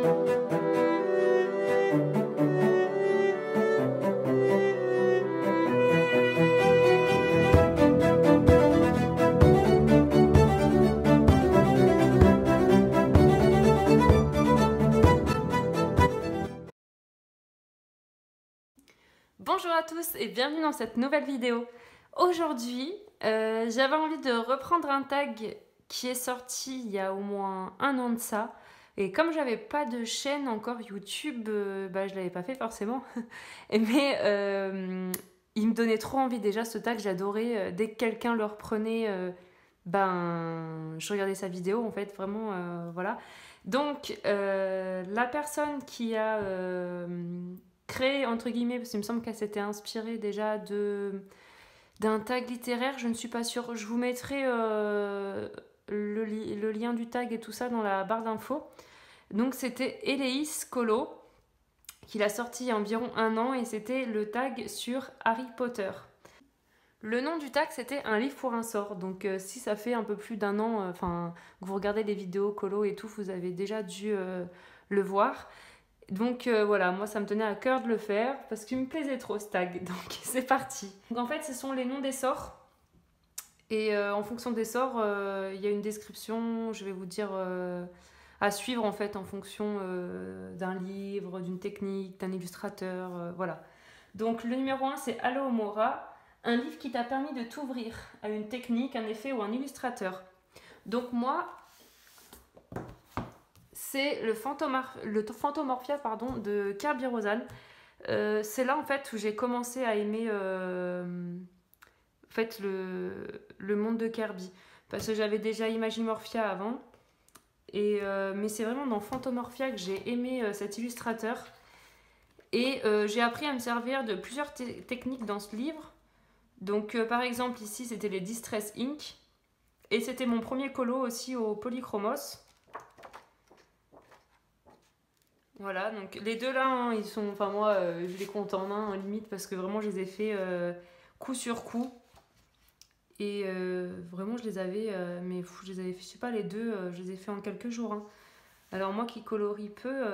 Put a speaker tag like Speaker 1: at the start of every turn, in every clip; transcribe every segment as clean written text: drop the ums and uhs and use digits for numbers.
Speaker 1: Bonjour à tous et bienvenue dans cette nouvelle vidéo. Aujourd'hui, j'avais envie de reprendre un tag qui est sorti il y a au moins un an de ça. Et comme j'avais pas de chaîne encore YouTube, je l'avais pas fait forcément. Mais il me donnait trop envie déjà ce tag, j'adorais. Dès que quelqu'un le reprenait, je regardais sa vidéo en fait, vraiment, voilà. Donc la personne qui a créé, entre guillemets, parce qu'il me semble qu'elle s'était inspirée déjà d'un tag littéraire, je ne suis pas sûre. Je vous mettrai le lien du tag et tout ça dans la barre d'infos. Donc c'était Eleis Colo, qu'il a sorti il y a environ un an, et c'était le tag sur Harry Potter. Le nom du tag, c'était Un livre pour un sort. Donc si ça fait un peu plus d'un an, que vous regardez les vidéos Colo et tout, vous avez déjà dû le voir. Donc voilà, moi ça me tenait à cœur de le faire parce qu'il me plaisait trop ce tag, donc c'est parti. Donc en fait ce sont les noms des sorts et en fonction des sorts il y a une description, je vais vous dire à suivre en fait en fonction d'un livre, d'une technique, d'un illustrateur, voilà. Donc le numéro 1 c'est Alohomora, un livre qui t'a permis de t'ouvrir à une technique, un effet ou un illustrateur. Donc moi c'est le Phantomorphia de Kerby Rosanes. C'est là en fait où j'ai commencé à aimer en fait, le monde de Kerby. Parce que j'avais déjà Imagimorphia avant. Mais c'est vraiment dans Phantomorphia que j'ai aimé cet illustrateur. Et j'ai appris à me servir de plusieurs techniques dans ce livre. Donc par exemple ici c'était les Distress Ink. Et c'était mon premier colo aussi au Polychromos. Voilà, donc les deux là, hein, ils sont. Enfin, moi, je les compte en un, en limite, parce que vraiment, je les ai fait coup sur coup. Et vraiment, je les avais. Je les avais fait, je sais pas, les deux, je les ai fait en quelques jours. Hein. Alors, moi qui colorie peu,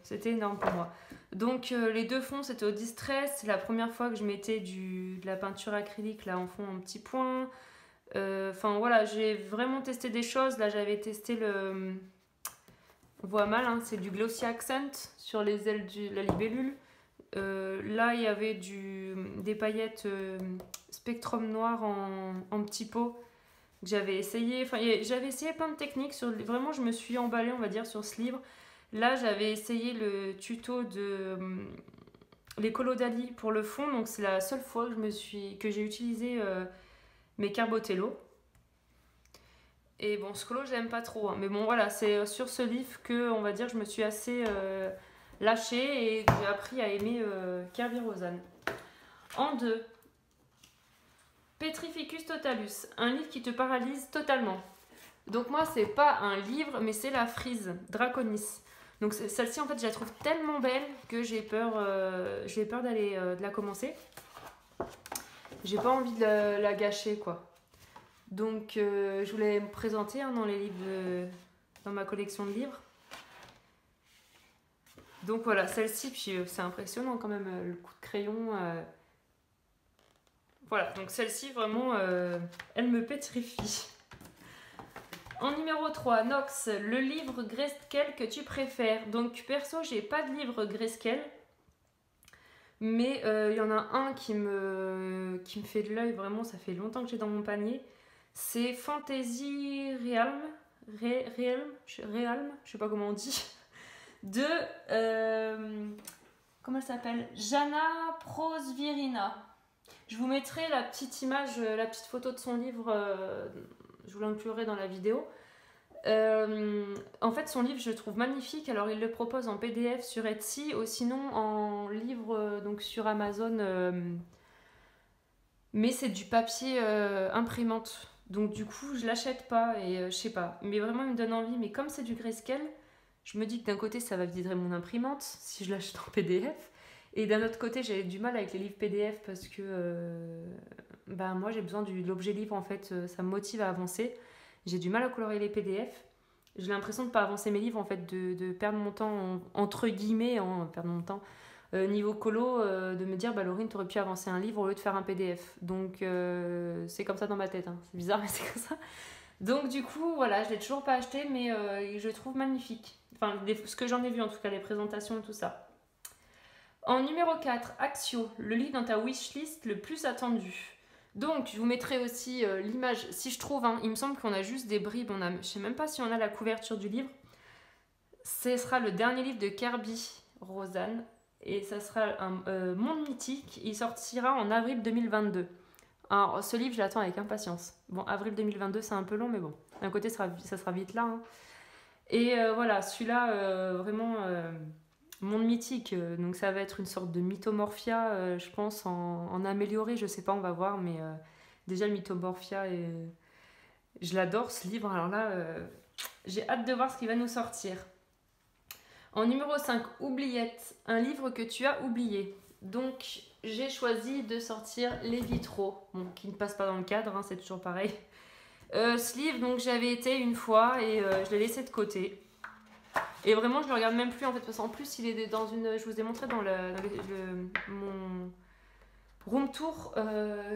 Speaker 1: c'était énorme pour moi. Donc, les deux fonds, c'était au Distress. C'est la première fois que je mettais de la peinture acrylique là en fond en petits points. Voilà, j'ai vraiment testé des choses. Là, j'avais testé le. On voit mal, hein, c'est du Glossy Accent sur les ailes de la libellule. Là, il y avait des paillettes Spectrum noir en petits pots que j'avais essayé. J'avais essayé plein de techniques. Vraiment, je me suis emballée, on va dire, sur ce livre. Là, j'avais essayé le tuto de les colos d'Ali pour le fond. Donc, c'est la seule fois que j'ai utilisé mes Carbotello. Et bon, ce colo, je l'aime pas trop. Hein. Mais bon, voilà, c'est sur ce livre que, on va dire, je me suis assez lâchée et j'ai appris à aimer Kerby Rosanes. En 2, Petrificus Totalus, un livre qui te paralyse totalement. Donc moi, c'est pas un livre, mais c'est la frise Draconis. Donc celle-ci, en fait, je la trouve tellement belle que j'ai peur de la commencer. J'ai pas envie de la gâcher, quoi. Donc, je voulais me présenter dans les livres dans ma collection de livres. Donc voilà, celle-ci, puis c'est impressionnant quand même, le coup de crayon. Voilà, donc celle-ci, vraiment, elle me pétrifie. En numéro 3, Nox, le livre Grayscale que tu préfères. Donc perso, j'ai pas de livre Grayscale. Mais il y en a un qui me fait de l'œil, vraiment, ça fait longtemps que j'ai dans mon panier. C'est Fantasy Realm, je sais pas comment on dit, de, comment elle s'appelle, Jana Prosvirina. Je vous mettrai la petite image, la petite photo de son livre, je vous l'inclurai dans la vidéo. En fait, son livre, je le trouve magnifique. Alors, il le propose en PDF sur Etsy ou sinon en livre donc sur Amazon. Mais c'est du papier imprimante. Donc, du coup, je l'achète pas et je sais pas. Mais vraiment, il me donne envie. Mais comme c'est du grayscale, je me dis que d'un côté, ça va vider mon imprimante si je l'achète en PDF. Et d'un autre côté, j'ai du mal avec les livres PDF parce que moi, j'ai besoin de l'objet livre en fait. Ça me motive à avancer. J'ai du mal à colorier les PDF. j'ai l'impression de pas avancer mes livres, en fait, de perdre mon temps, entre guillemets, hein, perdre mon temps. Niveau colo, de me dire, bah Laurine, t'aurais pu avancer un livre au lieu de faire un PDF. Donc, c'est comme ça dans ma tête. Hein. C'est bizarre, mais c'est comme ça. Donc, du coup, voilà, je l'ai toujours pas acheté, mais je le trouve magnifique. Enfin, ce que j'en ai vu, en tout cas, les présentations et tout ça. En numéro 4, Axio, le livre dans ta wishlist le plus attendu. Donc, je vous mettrai aussi l'image, si je trouve, hein, il me semble qu'on a juste des bribes, je sais même pas si on a la couverture du livre. Ce sera le dernier livre de Kirby Rosanne, et ça sera un Monde mythique, il sortira en avril 2022. Alors, ce livre, je l'attends avec impatience. Bon, avril 2022, c'est un peu long, mais bon, d'un côté, ça sera vite là. Hein. Et voilà, celui-là, vraiment... Monde mythique, donc ça va être une sorte de mythomorphia, je pense, en amélioré, je sais pas, on va voir, mais déjà le mythomorphia, je l'adore ce livre, alors là, j'ai hâte de voir ce qui va nous sortir. En numéro 5, Oubliette, un livre que tu as oublié. Donc j'ai choisi de sortir Les Vitraux, bon, qui ne passe pas dans le cadre, hein, c'est toujours pareil. Ce livre, donc j'avais été une fois et je l'ai laissé de côté. Et vraiment, je le regarde même plus en fait, parce qu'en plus, il est dans une. Je vous ai montré dans mon room tour,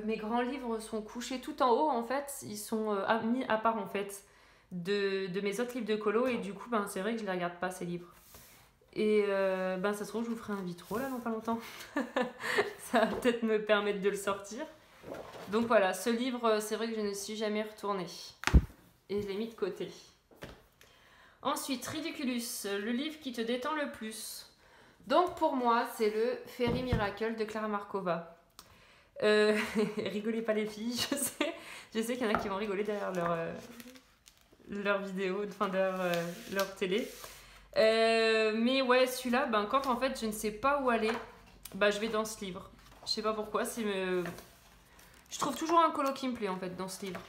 Speaker 1: mes grands livres sont couchés tout en haut en fait, ils sont mis à part en fait de mes autres livres de colo, et du coup, ben, c'est vrai que je les regarde pas ces livres. Et ben, ça se trouve, je vous ferai un vitro là dans pas longtemps. Ça va peut-être me permettre de le sortir. Donc voilà, ce livre, c'est vrai que je ne suis jamais retournée. Et je l'ai mis de côté. Ensuite, Ridiculous, le livre qui te détend le plus. Donc pour moi, c'est le Fairy Miracle de Clara Markova. Rigolez pas les filles, je sais qu'il y en a qui vont rigoler derrière leur vidéo, enfin derrière leur télé. Mais ouais, celui-là, ben, quand en fait je ne sais pas où aller, ben, je vais dans ce livre. Je sais pas pourquoi, je trouve toujours un colo qui me plaît en fait dans ce livre.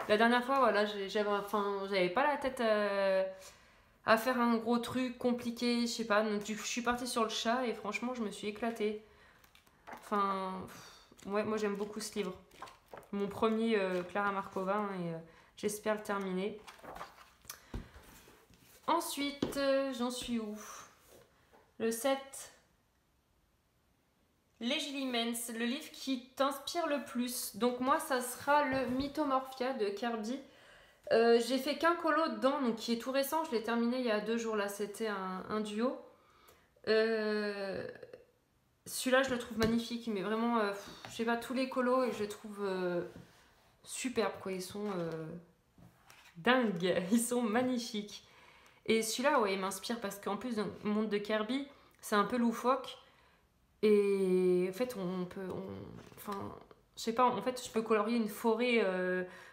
Speaker 1: La dernière fois, voilà, j'avais pas la tête à faire un gros truc compliqué, je sais pas. Donc je suis partie sur le chat et franchement, je me suis éclatée. Enfin, ouais, moi j'aime beaucoup ce livre. Mon premier Clara Markova, hein, et j'espère le terminer. Ensuite, j'en suis où? Le 7. Legilimens, le livre qui t'inspire le plus. Donc moi, ça sera le Mythomorphia de Kirby. J'ai fait qu'un colo dedans, donc qui est tout récent. Je l'ai terminé il y a 2 jours, là. C'était un duo. Celui-là, je le trouve magnifique. Mais vraiment, je sais pas, tous les colos, et je le trouve superbe, quoi. Ils sont dingues. Ils sont magnifiques. Et celui-là, ouais, il m'inspire parce qu'en plus, dans le monde de Kirby, c'est un peu loufoque. Et en fait, enfin, je sais pas, en fait, je peux colorier une forêt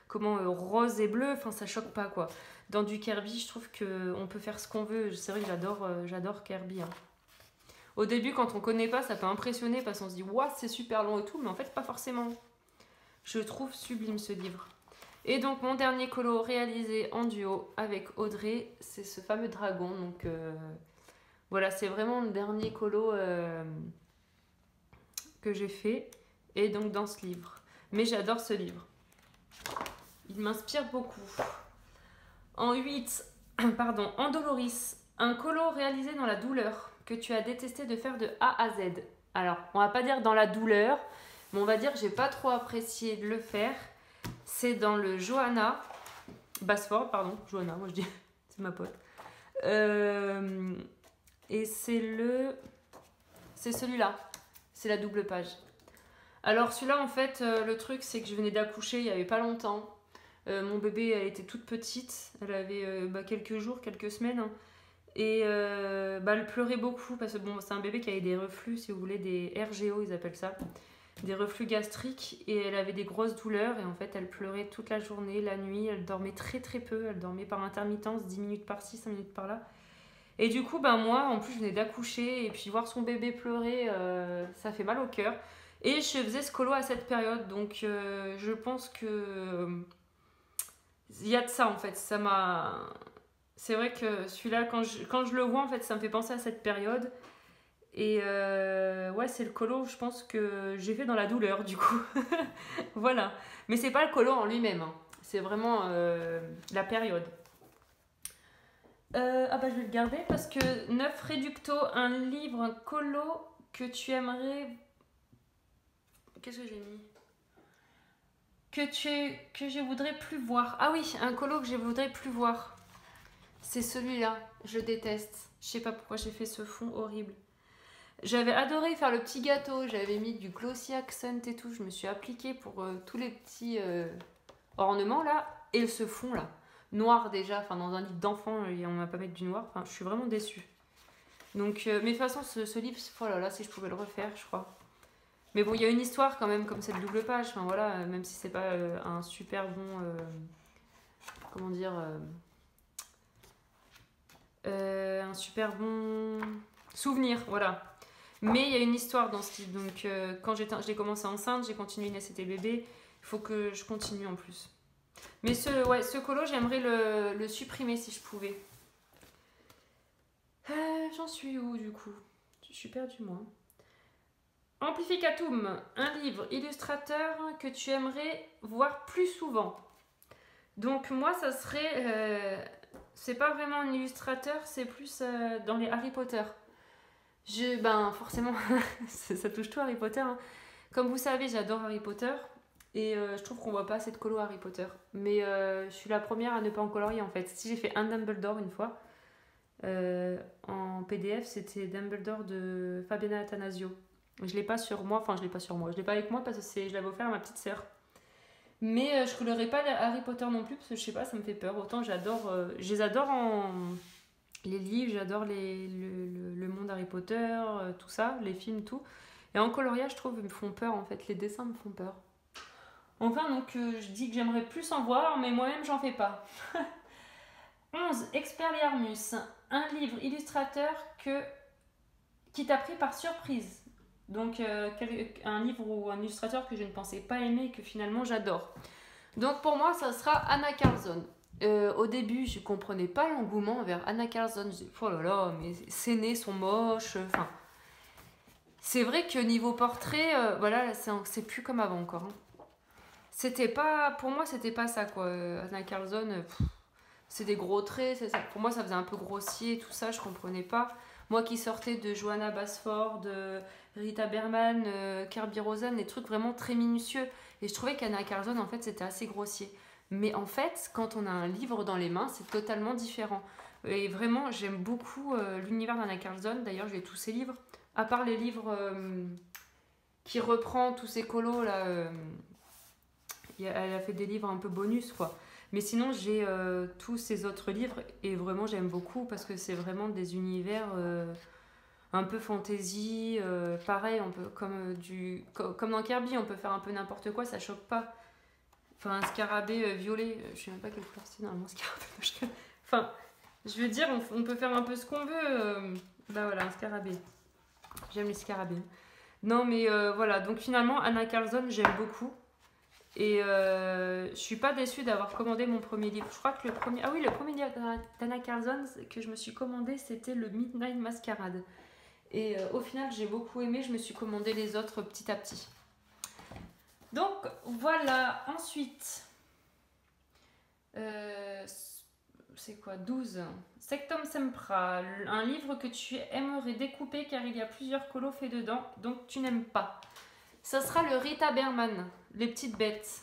Speaker 1: rose et bleu, enfin, ça choque pas, quoi. Dans du Kirby, je trouve qu'on peut faire ce qu'on veut. C'est vrai que j'adore Kirby. Hein. Au début, quand on connaît pas, ça peut impressionner parce qu'on se dit, waouh, c'est super long et tout, mais en fait, pas forcément. Je trouve sublime ce livre. Et donc, mon dernier colo réalisé en duo avec Audrey, c'est ce fameux dragon. Donc, voilà, c'est vraiment le dernier colo que j'ai fait, et donc dans ce livre. Mais j'adore ce livre. Il m'inspire beaucoup. En 8, pardon, Andoloris, un colo réalisé dans la douleur que tu as détesté de faire de A à Z. Alors, on va pas dire dans la douleur, mais on va dire que j'ai pas trop apprécié de le faire. C'est dans le Johanna, Basford, pardon, Johanna, moi je dis, c'est ma pote. Et c'est celui-là. C'est la double page. Alors celui-là, en fait, le truc, c'est que je venais d'accoucher il n'y avait pas longtemps. Mon bébé, elle était toute petite. Elle avait quelques jours, quelques semaines. Hein. Et elle pleurait beaucoup parce que bon, c'est un bébé qui avait des reflux, si vous voulez, des RGO, ils appellent ça. Des reflux gastriques. Et elle avait des grosses douleurs. Et en fait, elle pleurait toute la journée, la nuit. Elle dormait très très peu. Elle dormait par intermittence, 10 minutes par-ci, 5 minutes par-là. Et du coup, moi, en plus, je venais d'accoucher, et puis voir son bébé pleurer, ça fait mal au cœur. Et je faisais ce colo à cette période, donc je pense que il y a de ça, en fait. C'est vrai que celui-là, quand je le vois, en fait, ça me fait penser à cette période. Et ouais, c'est le colo, je pense, que j'ai fait dans la douleur, du coup. Voilà. Mais c'est pas le colo en lui-même, hein. C'est vraiment la période. Ah bah je vais le garder parce que 9 Reducto, un livre, un colo que tu aimerais... Qu'est-ce que j'ai mis? Que je voudrais plus voir. Ah oui, un colo que je voudrais plus voir. C'est celui-là, je déteste. Je sais pas pourquoi j'ai fait ce fond horrible. J'avais adoré faire le petit gâteau, j'avais mis du glossy accent et tout, je me suis appliquée pour tous les petits ornements là, et ce fond là, noir déjà, enfin dans un livre d'enfant, on m'a pas mis du noir, enfin je suis vraiment déçue. Donc, mais de toute façon ce livre, oh là là, si je pouvais le refaire, je crois. Mais bon, il y a une histoire quand même, comme cette double page, enfin voilà, même si c'est pas un super bon, comment dire, un super bon souvenir, voilà. Mais il y a une histoire dans ce livre. Donc, quand j'ai commencé enceinte, j'ai continué une SCT bébé. Il faut que je continue en plus. Mais ce colo, j'aimerais le supprimer si je pouvais. J'en suis où du coup? Je suis perdue moi. Amplificatum, un livre illustrateur que tu aimerais voir plus souvent. Donc, moi, ça serait. C'est pas vraiment un illustrateur, c'est plus dans les Harry Potter. Ben forcément, ça touche tout Harry Potter. Hein. Comme vous savez, j'adore Harry Potter. Et je trouve qu'on voit pas assez de colo Harry Potter. Mais je suis la première à ne pas en colorier en fait. Si j'ai fait un Dumbledore une fois, en PDF, c'était Dumbledore de Fabiana Attanasio. Je l'ai pas sur moi, enfin je l'ai pas sur moi. Je l'ai pas avec moi parce que je l'avais offert à ma petite sœur. Mais je colorerai pas Harry Potter non plus parce que je sais pas, ça me fait peur. Autant j'adore, je les adore en les livres, j'adore le monde Harry Potter, tout ça, les films, tout. Et en coloriage, je trouve, ils me font peur en fait, les dessins me font peur. Enfin, donc je dis que j'aimerais plus en voir, mais moi-même, j'en fais pas. 11. Expelliarmus, un livre illustrateur qui t'a pris par surprise. Donc, un livre ou un illustrateur que je ne pensais pas aimer et que finalement j'adore. Donc, pour moi, ça sera Anna Carlson. Au début, je comprenais pas l'engouement vers Anna Carlson. Je disais, oh là là, mais ses nez sont moches. Enfin, c'est vrai que niveau portrait, voilà, c'est plus comme avant encore. Hein. C'était pas, pour moi, c'était pas ça quoi. Anna Carlson, c'est des gros traits. Ça. Pour moi, ça faisait un peu grossier, tout ça, je comprenais pas. Moi qui sortais de Johanna Basford, Rita Berman, Kirby Rosen, des trucs vraiment très minutieux. Et je trouvais qu'Anna Carlson, en fait, c'était assez grossier. Mais en fait, quand on a un livre dans les mains, c'est totalement différent. Et vraiment, j'aime beaucoup l'univers d'Anna Carlson. D'ailleurs, j'ai tous ses livres. À part les livres qui reprend tous ces colos, là, elle a fait des livres un peu bonus, quoi. Mais sinon, j'ai tous ces autres livres et vraiment, j'aime beaucoup parce que c'est vraiment des univers un peu fantasy. Pareil, on peut, comme dans Kirby, on peut faire un peu n'importe quoi, ça choque pas. Enfin, un scarabée violet, je sais même pas quelle couleur c'est normalement, scarabée. Enfin, je veux dire, on peut faire un peu ce qu'on veut. Bah voilà, un scarabée. J'aime les scarabées. Non, mais voilà, donc finalement, Anna Carlson, j'aime beaucoup. Et je suis pas déçue d'avoir commandé mon premier livre. Je crois que le premier... Ah oui, le premier livre d'Anna Carlson que je me suis commandé, c'était le Midnight Masquerade. Et au final, j'ai beaucoup aimé. Je me suis commandé les autres petit à petit. Donc, voilà. Ensuite, c'est quoi 12. Sectum Sempra, un livre que tu aimerais découper car il y a plusieurs colos faits dedans, donc tu n'aimes pas. Ça sera le Rita Berman, Les Petites Bêtes.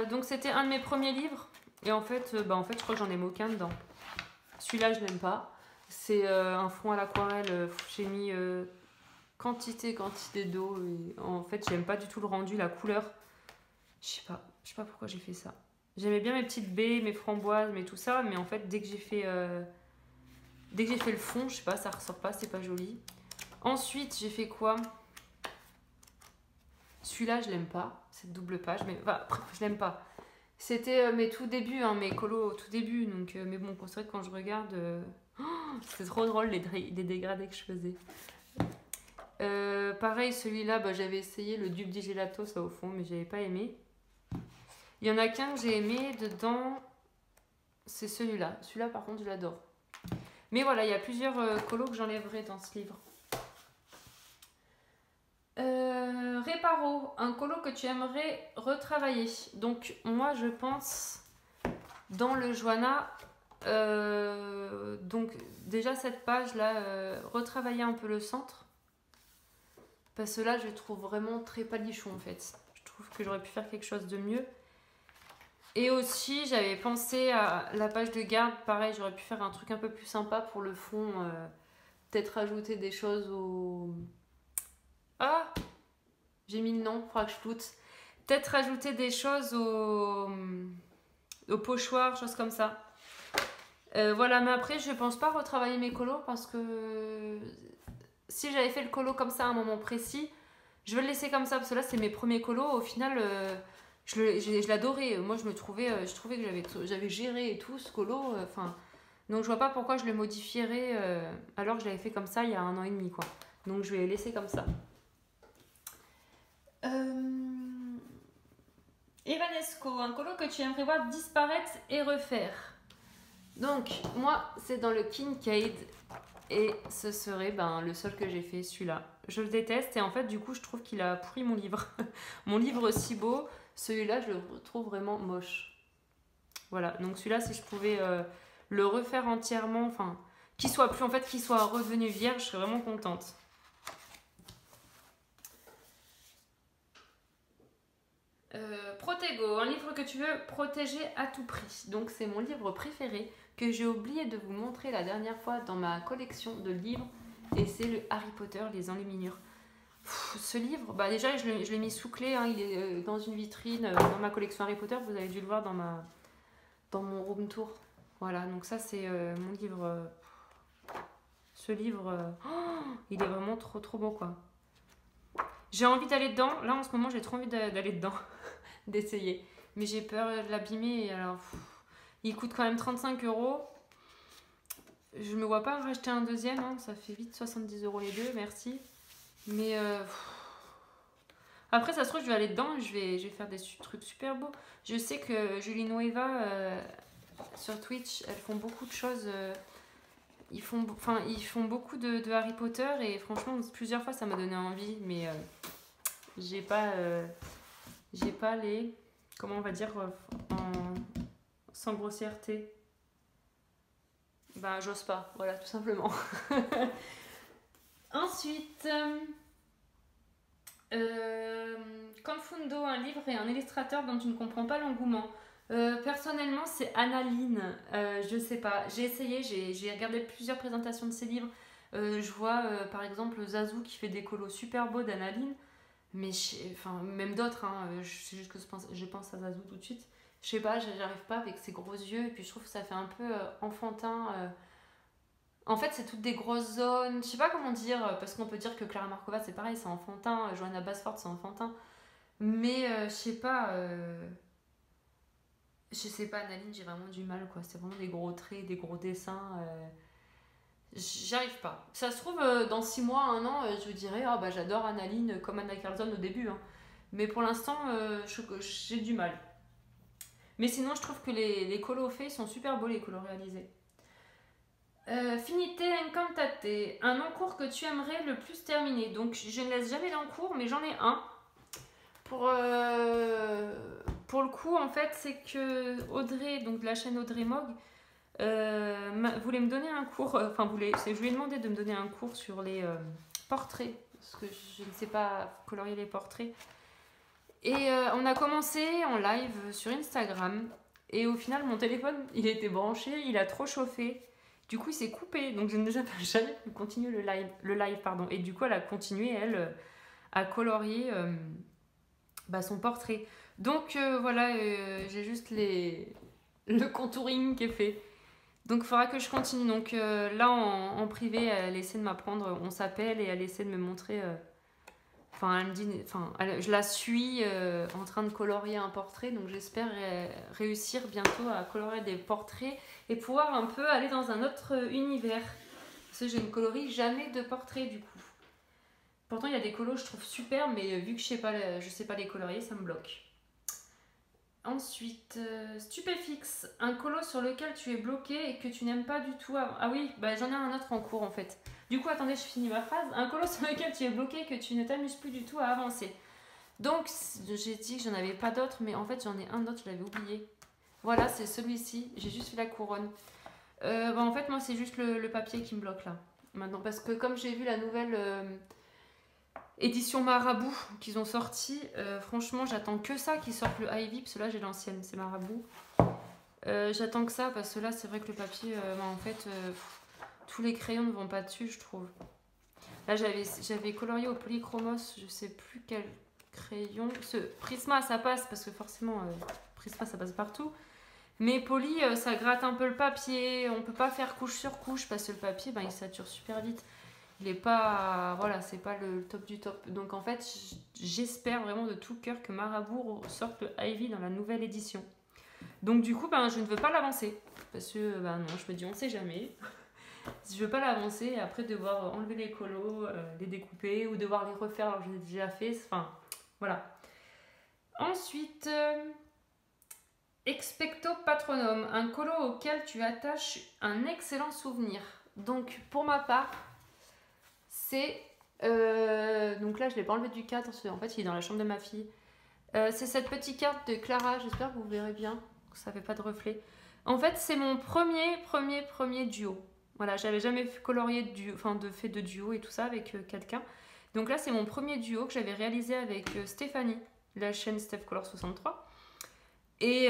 Speaker 1: Donc c'était un de mes premiers livres. Et en fait, je crois que j'en aime aucun dedans. Celui-là, je n'aime pas. C'est un fond à l'aquarelle. J'ai mis quantité d'eau. Et en fait, j'aime pas du tout le rendu, la couleur. Je sais pas pourquoi j'ai fait ça. J'aimais bien mes petites baies, mes framboises, mais tout ça. Mais en fait, dès que j'ai fait le fond, je sais pas, ça ressort pas, c'est pas joli. Ensuite, j'ai fait quoi? Celui-là, je l'aime pas, cette double page, mais enfin, je l'aime pas. C'était mes tout débuts, hein, mes colos au tout début, donc, mais bon, c'est vrai que quand je regarde, c'est trop drôle les dégradés que je faisais. Pareil, celui-là, j'avais essayé le dupe di gelato, ça au fond, mais j'avais pas aimé. Il y en a qu'un que j'ai aimé dedans, c'est celui-là. Celui-là, par contre, je l'adore. Mais voilà, il y a plusieurs colos que j'enlèverai dans ce livre. Réparo, un colo que tu aimerais retravailler. Donc moi je pense dans le Johanna, Donc déjà cette page là, retravailler un peu le centre. Parce que là je trouve vraiment très palichon en fait. Je trouve que j'aurais pu faire quelque chose de mieux. Et aussi j'avais pensé à la page de garde, pareil j'aurais pu faire un truc un peu plus sympa pour le fond. Peut-être rajouter des choses au... Ah, j'ai mis le nom, faudra que je floute. Peut-être rajouter des choses au pochoir, choses comme ça. Voilà, mais après, je pense pas retravailler mes colos parce que si j'avais fait le colo comme ça à un moment précis, je vais le laisser comme ça parce que là, c'est mes premiers colos. Au final, je l'adorais. Moi, je trouvais que j'avais géré et tout ce colo. Enfin, donc, je vois pas pourquoi je le modifierais alors que je l'avais fait comme ça il y a 1 an et demi, quoi. Donc, je vais les laisser comme ça. Evanesco, un colo que tu aimerais voir disparaître et refaire. Donc, moi, c'est dans le Kincaid et ce serait le seul que j'ai fait, celui-là. Je le déteste et en fait, du coup, je trouve qu'il a pourri mon livre. Mon livre si beau, celui-là, je le trouve vraiment moche. Voilà, donc celui-là, si je pouvais le refaire entièrement, enfin, qu'il soit revenu vierge, je serais vraiment contente. Protego, un livre que tu veux protéger à tout prix. Donc c'est mon livre préféré que j'ai oublié de vous montrer la dernière fois dans ma collection de livres. Et c'est le Harry Potter, les enluminures. Ce livre, déjà je l'ai mis sous clé, hein, il est dans une vitrine dans ma collection Harry Potter. Vous avez dû le voir dans mon room tour. Voilà, donc ça c'est mon livre. Ce livre, il est vraiment trop trop beau quoi. J'ai envie d'aller dedans. Là en ce moment j'ai trop envie d'aller dedans. D'essayer. Mais j'ai peur de l'abîmer. Alors, il coûte quand même 35 €. Je me vois pas racheter un deuxième. Hein. Ça fait vite 70 € les deux. Merci. Mais après, ça se trouve, je vais aller dedans. Je vais faire des trucs super beaux. Je sais que Julie Nueva sur Twitch, elles font beaucoup de choses. Ils font beaucoup de Harry Potter. Et franchement, plusieurs fois, ça m'a donné envie. Mais j'ai pas les... Comment on va dire sans grossièreté. J'ose pas. Voilà, tout simplement. Ensuite, Confundo, un livre et un illustrateur dont tu ne comprends pas l'engouement. Personnellement, c'est Annaline. Je sais pas. J'ai essayé, j'ai regardé plusieurs présentations de ses livres. Je vois par exemple Zazou qui fait des colos super beaux d'Annaline. Mais même d'autres, hein, c'est juste que je pense à Zazou tout de suite. Je sais pas, j'arrive pas avec ses gros yeux et puis je trouve que ça fait un peu enfantin. En fait, c'est toutes des grosses zones, je sais pas comment dire, parce qu'on peut dire que Clara Markova c'est pareil, c'est enfantin, Johanna Basford c'est enfantin. Mais je sais pas, Naline, j'ai vraiment du mal quoi. C'est vraiment des gros traits, des gros dessins. J'y arrive pas. Ça se trouve, dans 6 mois, 1 an, je vous dirais, j'adore Annaline comme Anna Carlson au début. Hein. Mais pour l'instant, j'ai du mal. Mais sinon, je trouve que les colos faits sont super beaux, les colos réalisés. Finité Incantate, un encours que tu aimerais le plus terminer. Donc, je ne laisse jamais l'encours, mais j'en ai un. Pour le coup, en fait, c'est que Audrey, donc de la chaîne Audrey Mog, voulait me donner un cours, je lui ai demandé de me donner un cours sur les portraits, parce que je ne sais pas colorier les portraits. Et on a commencé en live sur Instagram, et au final, mon téléphone, il était branché, il a trop chauffé, du coup, il s'est coupé, donc je n'ai jamais pu continuer le live, pardon. Et du coup, elle a continué, elle, à colorier son portrait. Donc voilà, j'ai juste le contouring qui est fait. Donc il faudra que je continue. Donc là en privé, elle essaie de m'apprendre, on s'appelle et elle essaie de me montrer. Elle me dit, je la suis en train de colorier un portrait. Donc j'espère réussir bientôt à colorier des portraits et pouvoir un peu aller dans un autre univers. Parce que je ne colorie jamais de portraits du coup. Pourtant il y a des colos je trouve super, mais vu que je sais pas les colorier, ça me bloque. Ensuite, Stupéfix, un colo sur lequel tu es bloqué et que tu n'aimes pas du tout. Ah oui, j'en ai un autre en cours en fait. Du coup, attendez, je finis ma phrase. Un colo sur lequel tu es bloqué et que tu ne t'amuses plus du tout à avancer. Donc, j'ai dit que j'en avais pas d'autres, mais en fait, j'en ai un autre, je l'avais oublié. Voilà, c'est celui-ci. J'ai juste fait la couronne. Bah, en fait, moi, c'est juste le papier qui me bloque là. Maintenant, parce que comme j'ai vu la nouvelle édition Marabout qu'ils ont sorti, franchement, j'attends que ça qu'ils sortent le Ivy, parce que là, j'ai l'ancienne, c'est Marabout. J'attends que ça, parce que là, c'est vrai que le papier, bah, en fait, tous les crayons ne vont pas dessus, je trouve. Là, j'avais colorié au polychromos, je sais plus quel crayon. Ce Prisma, ça passe, parce que forcément, Prisma, ça passe partout. Mais Poly, ça gratte un peu le papier. On peut pas faire couche sur couche parce que le papier, ben, il sature super vite. Il est pas, voilà, c'est pas le top du top. Donc en fait, j'espère vraiment de tout cœur que Marabout sorte le Ivy dans la nouvelle édition. Donc du coup, ben, je ne veux pas l'avancer parce que, ben non, je me dis, on sait jamais. Si je veux pas l'avancer et après devoir enlever les colos, les découper ou devoir les refaire alors que je l'ai déjà fait. Enfin, voilà. Ensuite. Expecto Patronum, un colo auquel tu attaches un excellent souvenir. Donc pour ma part, c'est... donc là je ne l'ai pas enlevé du cadre, en fait il est dans la chambre de ma fille. C'est cette petite carte de Clara, j'espère que vous verrez bien, ça fait pas de reflet. En fait c'est mon premier duo. Voilà, j'avais jamais colorié fait de duo et tout ça avec quelqu'un. Donc là c'est mon premier duo que j'avais réalisé avec Stéphanie, la chaîne Steph Color 63. Et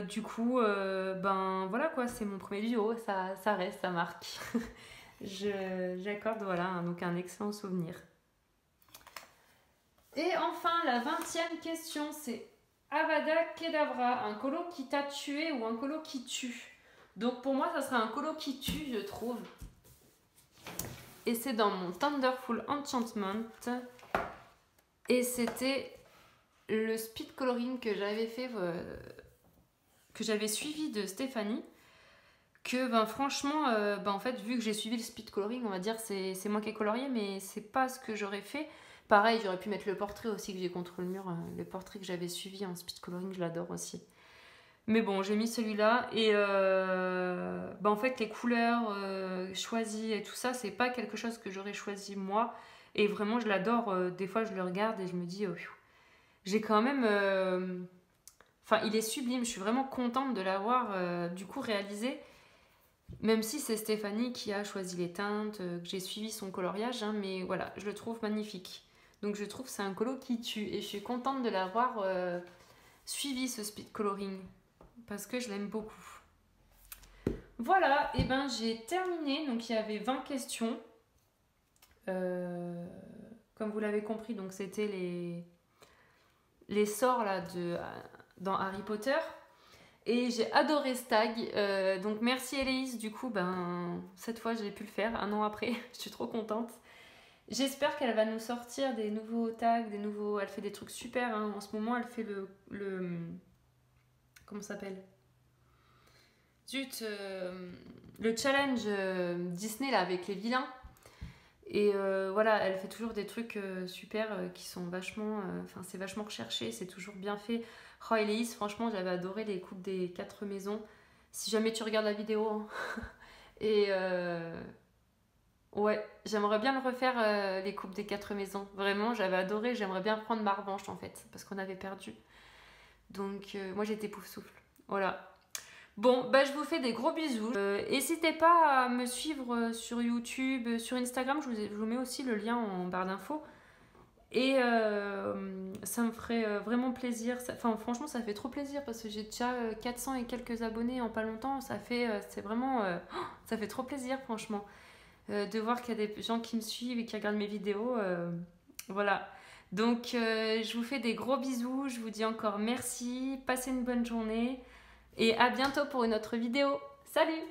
Speaker 1: du coup, ben voilà quoi, c'est mon premier duo, ça reste, ça marque. J'accorde voilà, donc un excellent souvenir. Et enfin, la 20e question, c'est Avada Kedavra, un colo qui t'a tué ou un colo qui tue. Donc pour moi, ça sera un colo qui tue, je trouve. Et c'est dans mon Thunderful Enchantment. Et c'était le speed coloring que j'avais fait, que j'avais suivi de Stéphanie, que ben franchement, ben, en fait, vu que j'ai suivi le speed coloring, on va dire c'est moi qui ai colorié, mais c'est pas ce que j'aurais fait. Pareil, j'aurais pu mettre le portrait aussi que j'ai contre le mur, le portrait que j'avais suivi en speed coloring, je l'adore aussi. Mais bon, j'ai mis celui-là et ben, en fait, les couleurs choisies et tout ça, c'est pas quelque chose que j'aurais choisi moi. Et vraiment, je l'adore. Des fois, je le regarde et je me dis, j'ai quand même. Enfin, il est sublime. Je suis vraiment contente de l'avoir du coup réalisé. Même si c'est Stéphanie qui a choisi les teintes, que j'ai suivi son coloriage, hein, mais voilà, je le trouve magnifique. Donc je trouve que c'est un colo qui tue et je suis contente de l'avoir suivi ce speed coloring parce que je l'aime beaucoup. Voilà, et ben j'ai terminé. Donc il y avait 20 questions. Comme vous l'avez compris, donc c'était les sorts là dans Harry Potter. Et j'ai adoré ce tag. Donc merci Héloïse, du coup, ben, cette fois j'ai pu le faire, un an après. Je suis trop contente. J'espère qu'elle va nous sortir des nouveaux tags, Elle fait des trucs super. Hein. En ce moment, elle fait le... Comment ça s'appelle ? Zut, le challenge Disney là avec les vilains. Et voilà, elle fait toujours des trucs super qui sont vachement... Enfin, c'est vachement recherché, c'est toujours bien fait. Oh, Héloïse, franchement, j'avais adoré les coupes des 4 maisons. Si jamais tu regardes la vidéo. Hein. Et ouais, j'aimerais bien le refaire, les coupes des 4 maisons. Vraiment, j'avais adoré. J'aimerais bien prendre ma revanche, en fait, parce qu'on avait perdu. Donc, moi, j'étais pouf-souffle. Voilà. Bon, bah, je vous fais des gros bisous. N'hésitez pas à me suivre sur YouTube, sur Instagram. Je vous mets aussi le lien en barre d'infos. Et ça me ferait vraiment plaisir. Enfin, franchement, ça fait trop plaisir parce que j'ai déjà 400 et quelques abonnés en pas longtemps. C'est vraiment... ça fait trop plaisir, franchement. De voir qu'il y a des gens qui me suivent et qui regardent mes vidéos. Voilà. Donc, je vous fais des gros bisous. Je vous dis encore merci. Passez une bonne journée. Et à bientôt pour une autre vidéo. Salut!